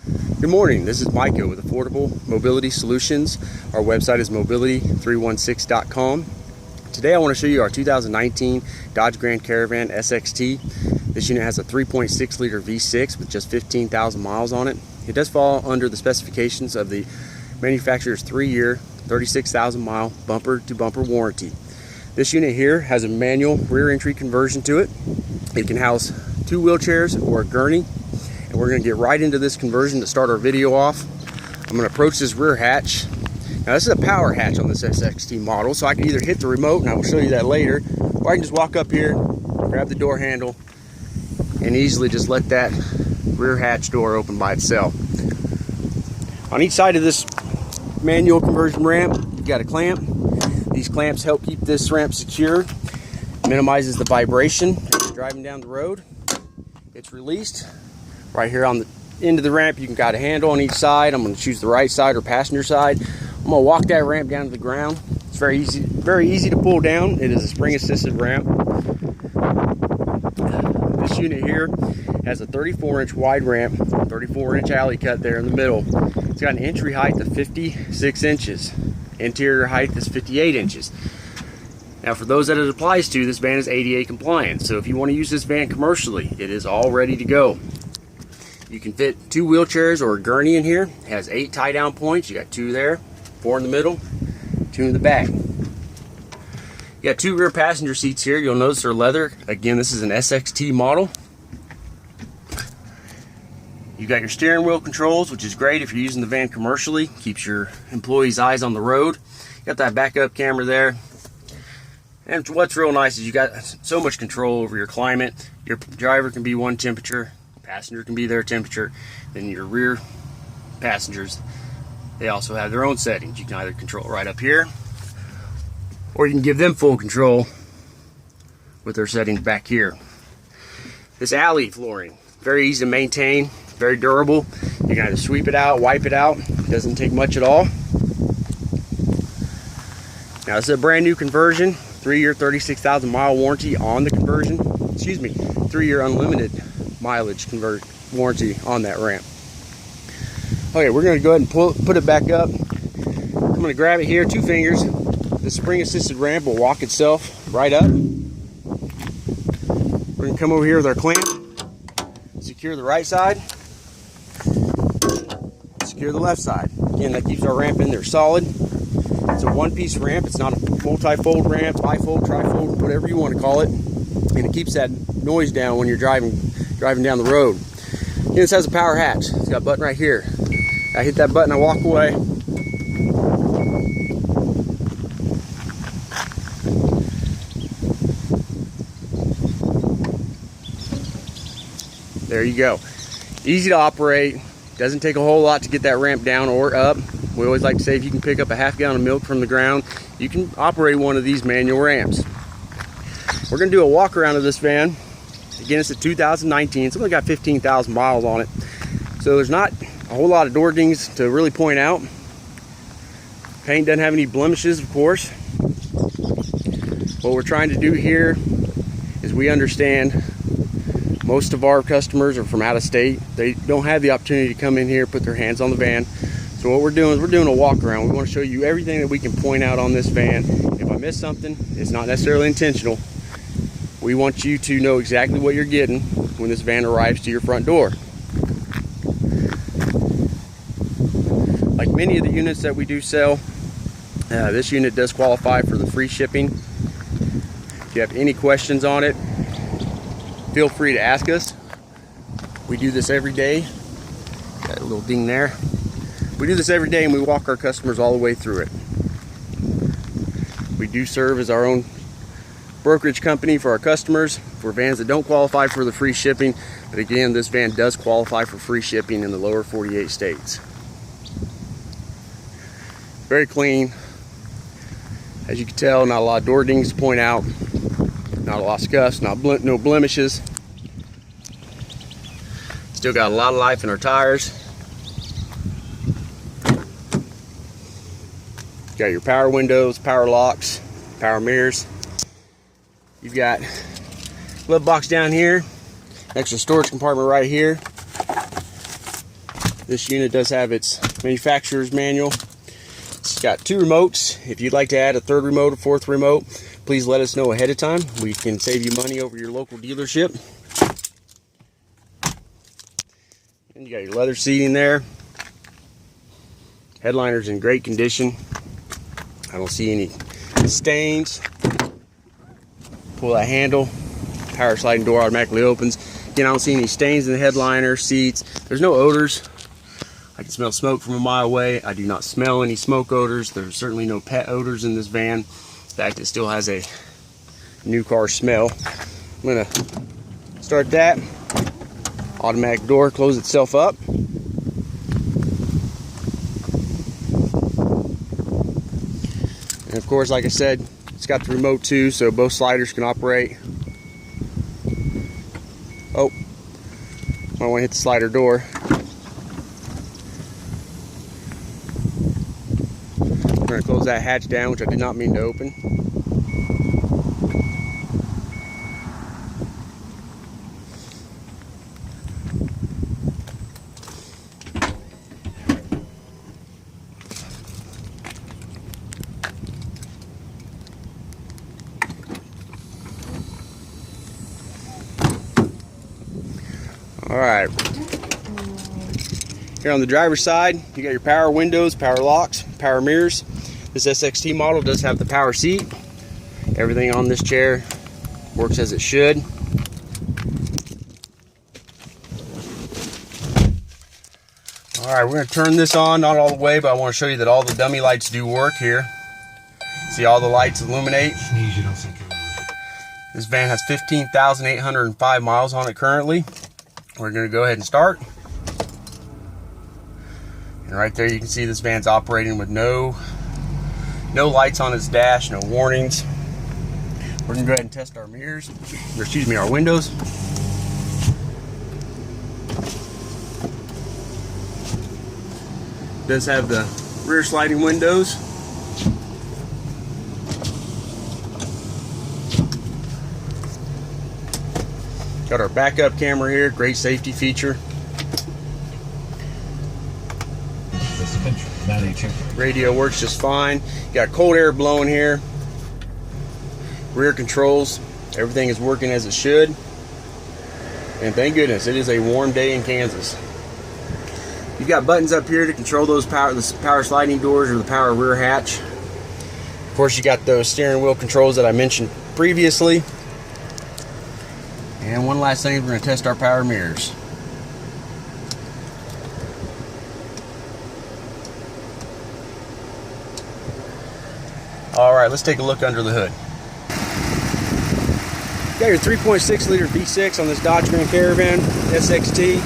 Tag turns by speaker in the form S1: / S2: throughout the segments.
S1: Good morning, this is Micah with Affordable Mobility Solutions. Our website is mobility316.com. Today I want to show you our 2019 Dodge Grand Caravan SXT. This unit has a 3.6 liter V6 with just 15,000 miles on it. It does fall under the specifications of the manufacturer's 3-year, 36,000 mile bumper to bumper warranty. This unit here has a manual rear entry conversion to it. It can house 2 wheelchairs or a gurney. And we're going to get right into this conversion to start our video off. I'm going to approach this rear hatch. Now this is a power hatch on this SXT model, so I can either hit the remote, and I will show you that later, or I can just walk up here, grab the door handle, and easily just let that rear hatch door open by itself. On each side of this manual conversion ramp, you've got a clamp. These clamps help keep this ramp secure, minimizes the vibration as you're driving down the road. It's released. Right here on the end of the ramp, you can got a handle on each side. I'm going to choose the right side or passenger side. I'm going to walk that ramp down to the ground. It's very easy to pull down. It is a spring assisted ramp. This unit here has a 34-inch wide ramp, 34-inch alley cut there in the middle. It's got an entry height of 56 inches. Interior height is 58 inches. Now for those that it applies to, this van is ADA compliant. So if you want to use this van commercially, it is all ready to go. You can fit 2 wheelchairs or a gurney in here. It has 8 tie down points. You got 2 there, 4 in the middle, 2 in the back. You got 2 rear passenger seats here. You'll notice they're leather. Again, this is an SXT model. You got your steering wheel controls, which is great if you're using the van commercially. Keeps your employees' eyes on the road. You got that backup camera there. And what's real nice is you got so much control over your climate. Your driver can be one temperature, passenger can be their temperature, then your rear passengers, they also have their own settings. You can either control right up here, or you can give them full control with their settings back here. This alley flooring, very easy to maintain, very durable. You can either sweep it out, wipe it out. It doesn't take much at all. Now this is a brand new conversion, 3-year 36,000 mile warranty on the conversion. 3-year unlimited mileage warranty on that ramp. Okay, we're going to go ahead and put it back up. I'm going to grab it here, 2 fingers. The spring assisted ramp will walk itself right up. We're going to come over here with our clamp, secure the right side, secure the left side. Again, that keeps our ramp in there solid. It's a 1-piece ramp. It's not a multi-fold ramp, bifold, trifold, whatever you want to call it. And it keeps that noise down when you're driving down the road. Again, this has a power hatch. It's got a button right here. I hit that button, I walk away. There you go. Easy to operate. Doesn't take a whole lot to get that ramp down or up. We always like to say if you can pick up a half gallon of milk from the ground, you can operate one of these manual ramps. We're going to do a walk around of this van. Again, it's a 2019. It's only got 15,000 miles on it. So there's not a whole lot of door dings to really point out. Paint doesn't have any blemishes, of course. What we're trying to do here is we understand most of our customers are from out of state. They don't have the opportunity to come in here, put their hands on the van. So what we're doing is we're doing a walk around. We want to show you everything that we can point out on this van. If I miss something, it's not necessarily intentional. We want you to know exactly what you're getting when this van arrives to your front door. Like many of the units that we do sell, this unit does qualify for the free shipping. If you have any questions on it, feel free to ask us. We do this every day. Got a little ding there. We do this every day, and we walk our customers all the way through it. We do serve as our own brokerage company for our customers for vans that don't qualify for the free shipping. But again, this van does qualify for free shipping in the lower 48 states. Very clean. As you can tell, not a lot of door dings to point out, not a lot of scuffs, no blemishes. Still got a lot of life in our tires. Got your power windows, power locks, power mirrors. You've got glove box down here, extra storage compartment right here. This unit does have its manufacturer's manual. It's got 2 remotes. If you'd like to add a 3rd remote or 4th remote, please let us know ahead of time. We can save you money over your local dealership. And you got your leather seating there. Headliner's in great condition. I don't see any stains. Pull that handle. Power sliding door automatically opens. Again, I don't see any stains in the headliner, seats. There's no odors. I can smell smoke from a mile away. I do not smell any smoke odors. There's certainly no pet odors in this van. In fact, it still has a new car smell. I'm gonna start that. Automatic door close itself up. And of course, like I said, it's got the remote too, so both sliders can operate. Oh, might want to hit the slider door. We're going to close that hatch down, which I did not mean to open. Alright, here on the driver's side, you got your power windows, power locks, power mirrors. This SXT model does have the power seat. Everything on this chair works as it should. Alright, we're going to turn this on, not all the way, but I want to show you that all the dummy lights do work here. See, all the lights illuminate. This van has 15,805 miles on it currently. We're going to go ahead and start. And right there you can see this van's operating with no lights on its dash, no warnings. We're going to go ahead and test our mirrors, or excuse me, our windows. It does have the rear sliding windows. Got our backup camera here, great safety feature. Radio works just fine. Got cold air blowing here. Rear controls, everything is working as it should. And thank goodness, it is a warm day in Kansas. You've got buttons up here to control those the power sliding doors or the power rear hatch. Of course, you got those steering wheel controls that I mentioned previously. And one last thing, we're going to test our power mirrors. Alright, let's take a look under the hood. Got your 3.6 liter V6 on this Dodge Grand Caravan SXT.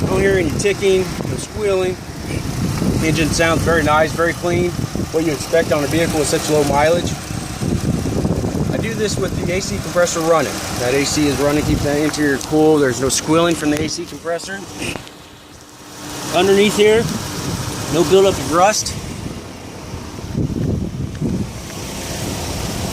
S1: I don't hear any ticking, no squealing. The engine sounds very nice, very clean. What you expect on a vehicle with such low mileage. I do this with the AC compressor running. That AC is running, keep that interior cool. There's no squealing from the AC compressor. Underneath here, no buildup of rust.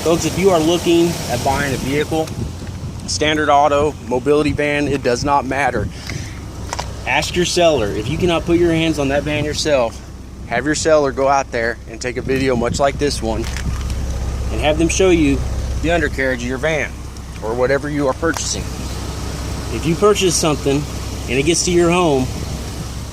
S1: Folks, if you are looking at buying a vehicle, standard auto, mobility van, it does not matter. Ask your seller. If you cannot put your hands on that van yourself, have your seller go out there and take a video much like this one and have them show you the undercarriage of your van or whatever you are purchasing. If you purchase something and it gets to your home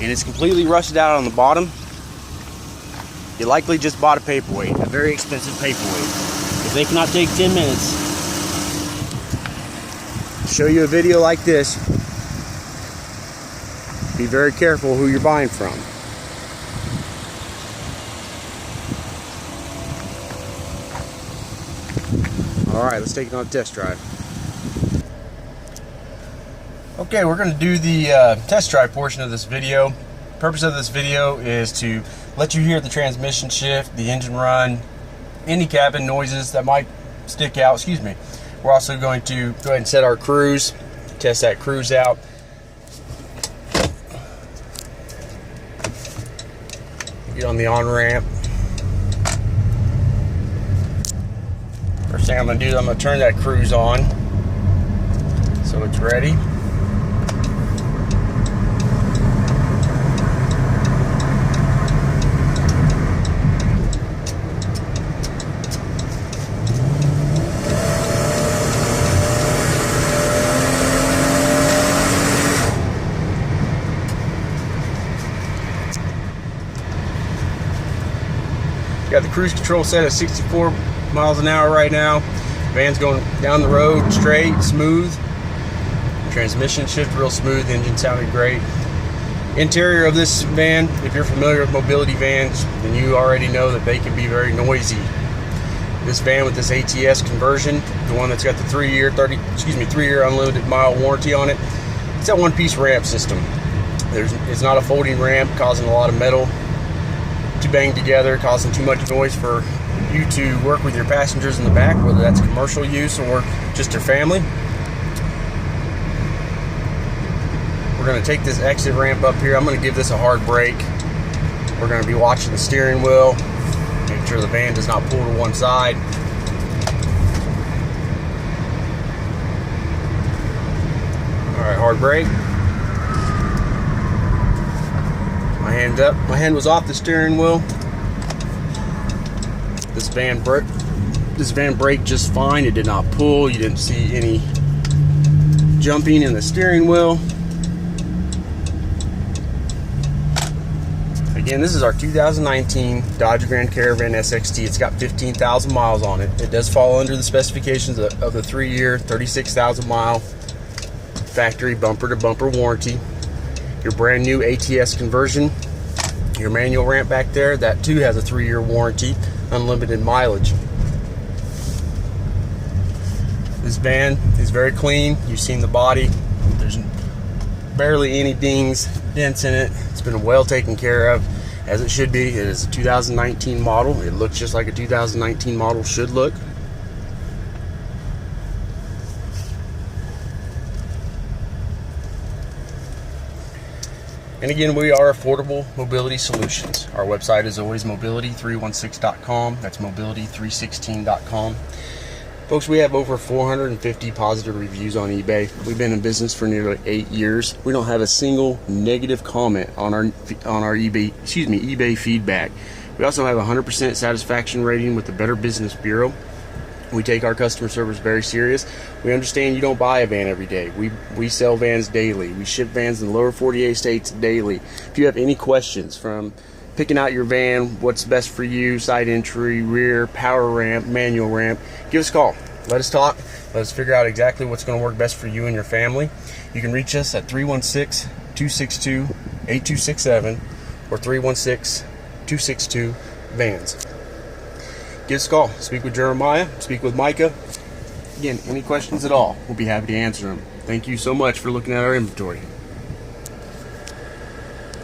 S1: and it's completely rusted out on the bottom, you likely just bought a paperweight, a very expensive paperweight. If they cannot take 10 minutes to show you a video like this, be very careful who you're buying from. Alright, let's take it on a test drive. Okay, we're going to do the test drive portion of this video. The purpose of this video is to let you hear the transmission shift, the engine run, any cabin noises that might stick out. Excuse me. We're also going to go ahead and set our cruise, test that cruise out. Get on the on-ramp. First thing I'm going to do is I'm going to turn that cruise on so it's ready. Got the cruise control set at 64 miles an hour right now. Van's going down the road straight, smooth. Transmission shift real smooth, engine sounded great. Interior of this van, if you're familiar with mobility vans, then you already know that they can be very noisy. This van with this ATS conversion, the one that's got the 3-year unlimited mile warranty on it, it's that one-piece ramp system. It's not a folding ramp causing a lot of metal to bang together, causing too much noise for you to work with your passengers in the back, whether that's commercial use or just your family. We're going to take this exit ramp up here. I'm going to give this a hard brake. We're going to be watching the steering wheel, make sure the van does not pull to one side. Alright, hard brake. My hand up. My hand was off the steering wheel. This van braked just fine. It did not pull. You didn't see any jumping in the steering wheel. Again, this is our 2019 Dodge Grand Caravan SXT. It's got 15,000 miles on it. It does fall under the specifications of the 3-year, 36,000 mile factory bumper-to-bumper warranty. Your brand new ATS conversion, your manual ramp back there, that too has a 3-year warranty, unlimited mileage. This van is very clean. You've seen the body. There's barely any dings, dents in it. It's been well taken care of, as it should be. It is a 2019 model. It looks just like a 2019 model should look. And again, we are Affordable Mobility Solutions. Our website is always mobility316.com. That's mobility316.com. Folks, we have over 450 positive reviews on eBay. We've been in business for nearly 8 years. We don't have a single negative comment on our eBay feedback. We also have a 100% satisfaction rating with the Better Business Bureau. We take our customer service very serious. We understand you don't buy a van every day. We sell vans daily. We ship vans in the lower 48 states daily. If you have any questions from picking out your van, what's best for you, side entry, rear, power ramp, manual ramp, give us a call. Let us talk. Let us figure out exactly what's going to work best for you and your family. You can reach us at 316-262-8267 or 316-262-VANS. Give us a call. Speak with Jeremiah. Speak with Micah. Again, any questions at all, we'll be happy to answer them. Thank you so much for looking at our inventory.